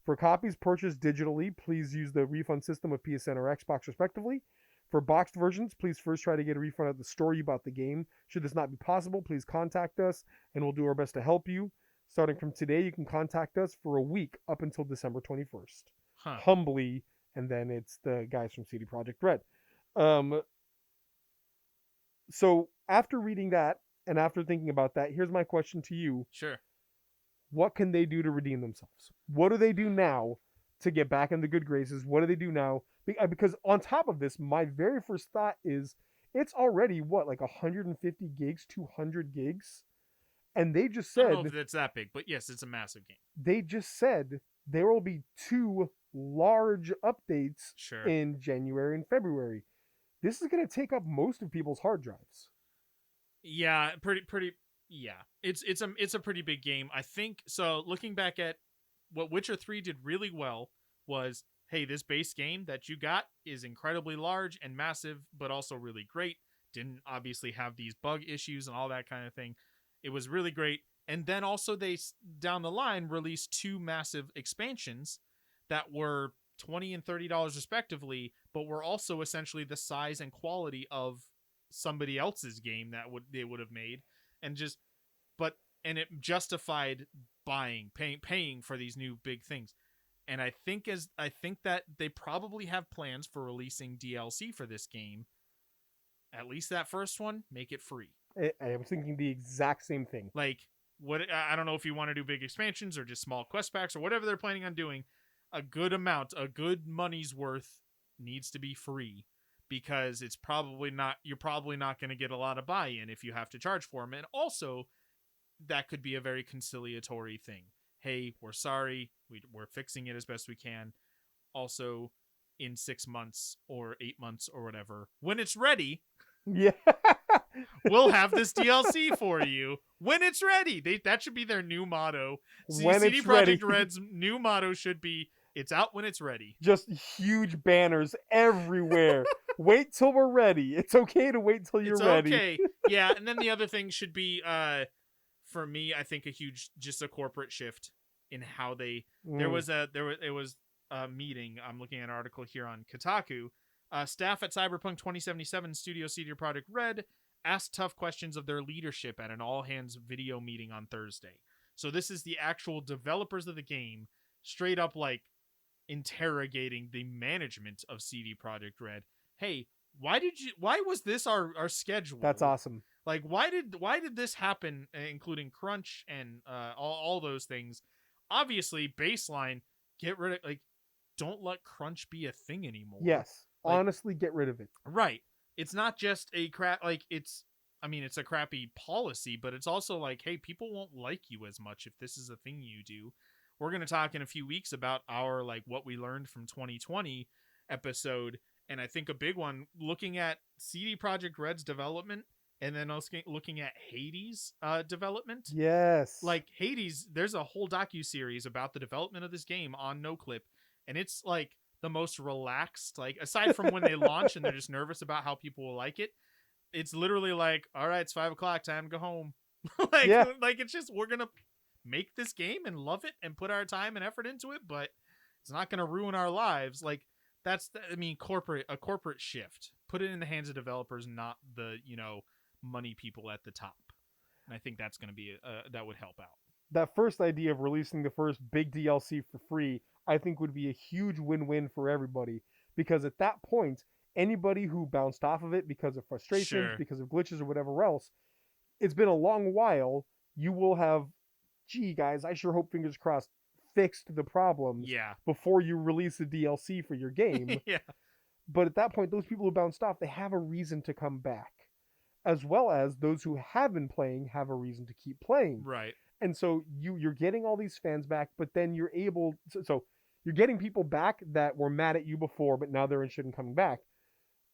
For copies purchased digitally, please use the refund system of PSN or Xbox respectively. For boxed versions, please first try to get a refund at the store you bought the game. Should this not be possible, please contact us and we'll do our best to help you. Starting from today, you can contact us for a week up until December 21st. Huh. Humbly, and then it's the guys from CD Projekt Red. So after reading that and after thinking about that, here's my question to you. Sure. What can they do to redeem themselves? What do they do now to get back in the good graces? What do they do now? Because on top of this, my very first thought is it's already, like 150 gigs, 200 gigs? And they just I don't said... know if it's that big, but yes, it's a massive game. They just said there will be 2 large updates Sure. in January and February. This is going to take up most of people's hard drives. Yeah, pretty. Yeah, it's a pretty big game. I think so. Looking back at what Witcher 3 did really well was, hey, this base game that you got is incredibly large and massive, but also really great. Didn't obviously have these bug issues and all that kind of thing. It was really great. And then also they, down the line, released 2 massive expansions that were $20 and $30 respectively, but were also essentially the size and quality of somebody else's game that they would have made, and it justified paying for these new big things. And I think that they probably have plans for releasing DLC for this game. At least that first one, make it free. I was thinking the exact same thing. Like, what, I don't know if you want to do big expansions or just small quest packs or whatever they're planning on doing. A good money's worth needs to be free, because it's probably not, you're probably not going to get a lot of buy-in if you have to charge for them. And also, that could be a very conciliatory thing. Hey, we're sorry, we're fixing it as best we can. Also, in 6 months or 8 months or whatever, when it's ready, yeah, we'll have this DLC for you when it's ready. That should be their new motto. When CD it's Projekt ready. Red's new motto should be, it's out when it's ready. Just huge banners everywhere. Wait till we're ready. It's okay to wait till you're ready. It's okay. Yeah, and then the other thing should be, for me, I think just a corporate shift in how they. It was a meeting. I'm looking at an article here on Kotaku. Staff at CyberPunk 2077 studio CD Projekt Red asked tough questions of their leadership at an all-hands video meeting on Thursday. So this is the actual developers of the game, straight up interrogating the management of CD Projekt Red. Hey, why was this our schedule? That's awesome. Like, why did this happen, including crunch and all those things? Obviously, baseline, get rid of, don't let crunch be a thing anymore. Yes. Honestly, get rid of it. Right. It's not just a it's a crappy policy, but it's also hey, people won't like you as much if this is a thing you do. We're going to talk in a few weeks about our, what we learned from 2020 episode. And I think a big one, looking at CD Projekt Red's development, and then also looking at Hades' development. Yes. Hades, there's a whole docuseries about the development of this game on NoClip. And it's the most relaxed, aside from when they launch and they're just nervous about how people will like it. It's literally all right, it's 5:00, time to go home. It's just, we're going to make this game and love it and put our time and effort into it, but it's not going to ruin our lives. That's a corporate shift. Put it in the hands of developers, not the, money people at the top. And I think that's going to be that would help out. That first idea of releasing the first big DLC for free, I think would be a huge win-win for everybody, because at that point, anybody who bounced off of it because of frustrations, Sure. because of glitches or whatever else, it's been a long while. You will have, gee guys, I sure hope, fingers crossed, fixed the problems before you release the DLC for your game. Yeah. But at that point, those people who bounced off, they have a reason to come back, as well as those who have been playing have a reason to keep playing. Right. And so you're getting all these fans back, but then you're able, so you're getting people back that were mad at you before, but now they're interested in coming back.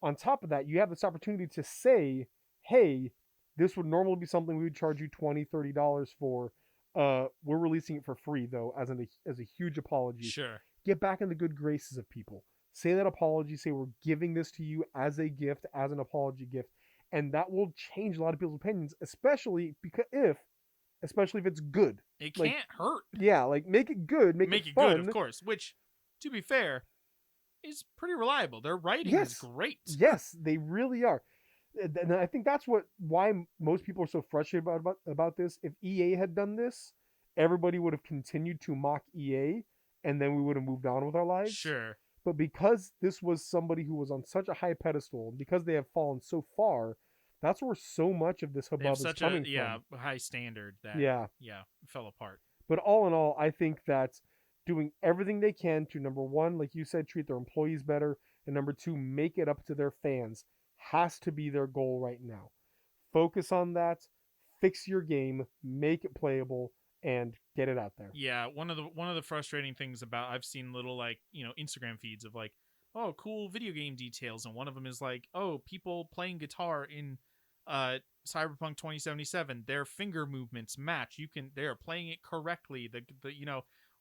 On top of that, you have this opportunity to say, hey, this would normally be something we would charge you $20, $30 for. we're releasing it for free though, as a huge apology. Sure. Get back in the good graces of people. Say that apology. Say we're giving this to you as a gift, as an apology gift, and that will change a lot of people's opinions, especially if it's good. It Like, can't hurt. Yeah, like make it good, make it fun. good, of course. Which, to be fair, is pretty reliable. Their writing is great. Yes, they really are. And I think that's why most people are so frustrated about this. If EA had done this, everybody would have continued to mock EA, and then we would have moved on with our lives. Sure. But because this was somebody who was on such a high pedestal, and because they have fallen so far, that's where so much of this They have hubbub is such coming a high standard that fell apart. But all in all, I think that doing everything they can to, number one, like you said, treat their employees better, and number two, make it up to their fans, has to be their goal right now. Focus on that, fix your game, make it playable, and get it out there. Yeah, one of the frustrating things about, I've seen little Instagram feeds of like, oh, cool video game details, and one of them is like, oh, people playing guitar in Cyberpunk 2077, their finger movements match. They are playing it correctly.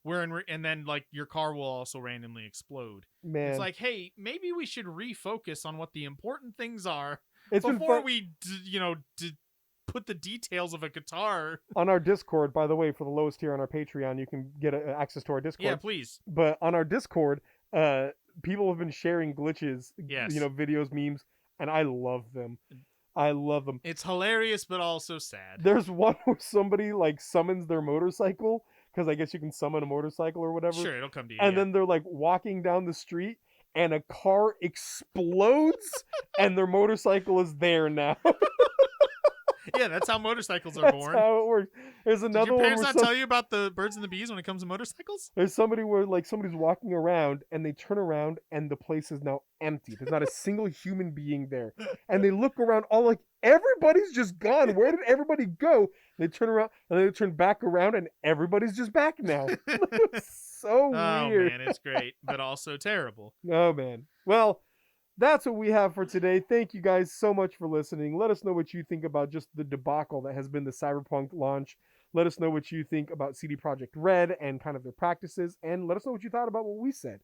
And then like your car will also randomly explode. Man, it's like, hey, maybe we should refocus on what the important things are put the details of a guitar on our Discord. By the way, for the lowest tier on our Patreon, you can get access to our Discord. Yeah, please. But on our Discord, people have been sharing glitches, videos, memes, and I love them. It's hilarious, but also sad. There's one where somebody like summons their motorcycle, because I guess you can summon a motorcycle or whatever. Sure, it'll come to you. And then they're like walking down the street, and a car explodes, and their motorcycle is there now. Yeah, that's how motorcycles are born. That's how it works. There's another Did your parents one not tell you about the birds and the bees when it comes to motorcycles? There's somebody where like somebody's walking around and they turn around and the place is now empty. There's not a single human being there. And they look around all like, everybody's just gone. Where did everybody go? They turn around and then they turn back around and everybody's just back now. So weird. Oh man, it's great, but also terrible. Oh man. Well, that's what we have for today. Thank you guys so much for listening. Let us know what you think about just the debacle that has been the Cyberpunk launch. Let us know what you think about CD Projekt Red and kind of their practices. And let us know what you thought about what we said.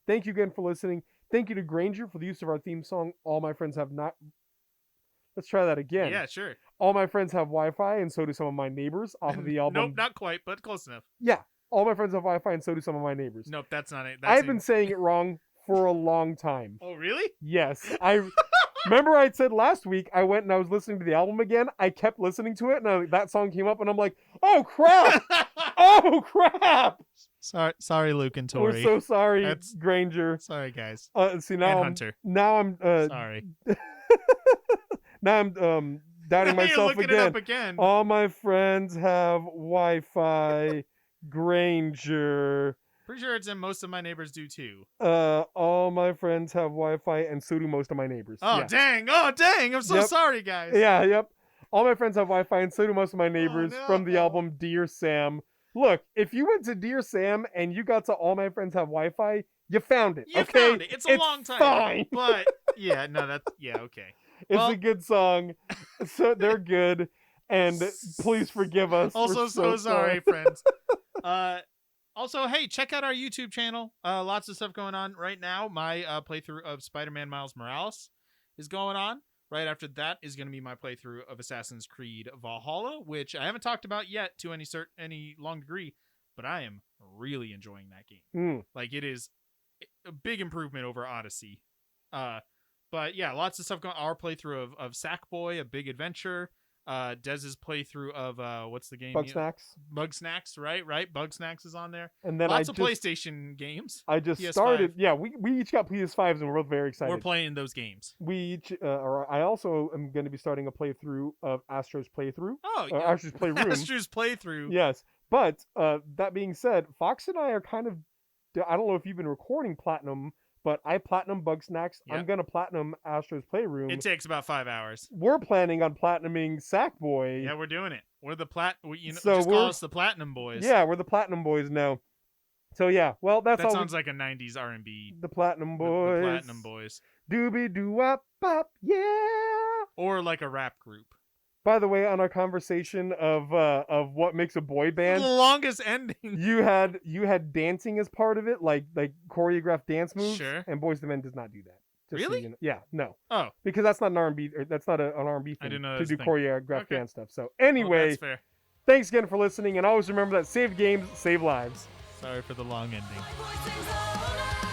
Thank you again for listening. Thank you to Granger for the use of our theme song, All My Friends Have Not... Let's try that again. Yeah, sure. All My Friends Have Wi-Fi, and so do some of my neighbors, off of the album... Nope, not quite, but close enough. Yeah. All My Friends Have Wi-Fi, and so do some of my neighbors. Nope, that's not it. I've been saying it wrong for a long time. Oh, really? Yes. I remember I said last week I went and I was listening to the album again. I kept listening to it, and that song came up, and I'm like, oh, crap! Oh, crap! Sorry, Luke and Tori. We're so sorry, Granger. Sorry, guys. See, now and I'm, Hunter. Now I'm... sorry. Now I'm doubting myself You're looking again. It up again. All my friends have Wi-Fi. Granger. Pretty sure it's in most of my neighbors do too. All my friends have Wi-Fi, and so do most of my neighbors. Oh, yeah. Dang. Oh, dang. I'm so sorry, guys. Yeah, yep. All my friends have Wi-Fi, and so do most of my neighbors no. from the album Dear Sam. Look, if you went to Dear Sam and you got to All My Friends Have Wi-Fi, you found it. You found it. It's a long time. Fine. But, yeah, no, okay. It's a good song. So they're good. And please forgive us. Also, We're so sorry, friends. Also, hey, check out our YouTube channel. Lots of stuff going on right now. My playthrough of Spider-Man Miles Morales is going on. Right after that is going to be my playthrough of Assassin's Creed Valhalla, which I haven't talked about yet to any long degree, but I am really enjoying that game. Like, it is a big improvement over Odyssey. But yeah, lots of stuff going on. Our playthrough of Sackboy, A Big Adventure. Dez's playthrough of what's the game? Bugsnax, right? Bugsnax is on there. And then lots of PlayStation games. I just PS5. started. Yeah, we each got PS5s, and we're both very excited. We're playing those games. We each, or I also am going to be starting a playthrough of Astro's Playthrough. Oh, yeah. Astro's Playroom. Astro's Playthrough. Yes, but that being said, Fox and I are kind of. I don't know if you've been recording Platinum. But I platinum Bugsnax. Yep. I'm going to platinum Astro's Playroom. It takes about 5 hours. We're planning on platinuming Sackboy. Yeah, we're doing it. We're the So just call us the Platinum Boys. Yeah, we're the Platinum Boys now. So yeah, well, that sounds like a 90s R&B. The Platinum Boys. The Platinum Boys. Doobie doo wop bop, yeah. Or like a rap group. By the way, on our conversation of what makes a boy The band, longest ending. you had dancing as part of it, like choreographed dance moves. Sure. And Boys to Men does not do that. Just so Really? you know. Yeah, no, Oh, because that's not an R&B. Or that's not an R&B I thing didn't know that to was do a thing. choreographed Okay. dance stuff. So well, anyway, that's fair. thanks again for listening, and always remember that save games, save lives. Sorry for the long ending. My voice sings all night.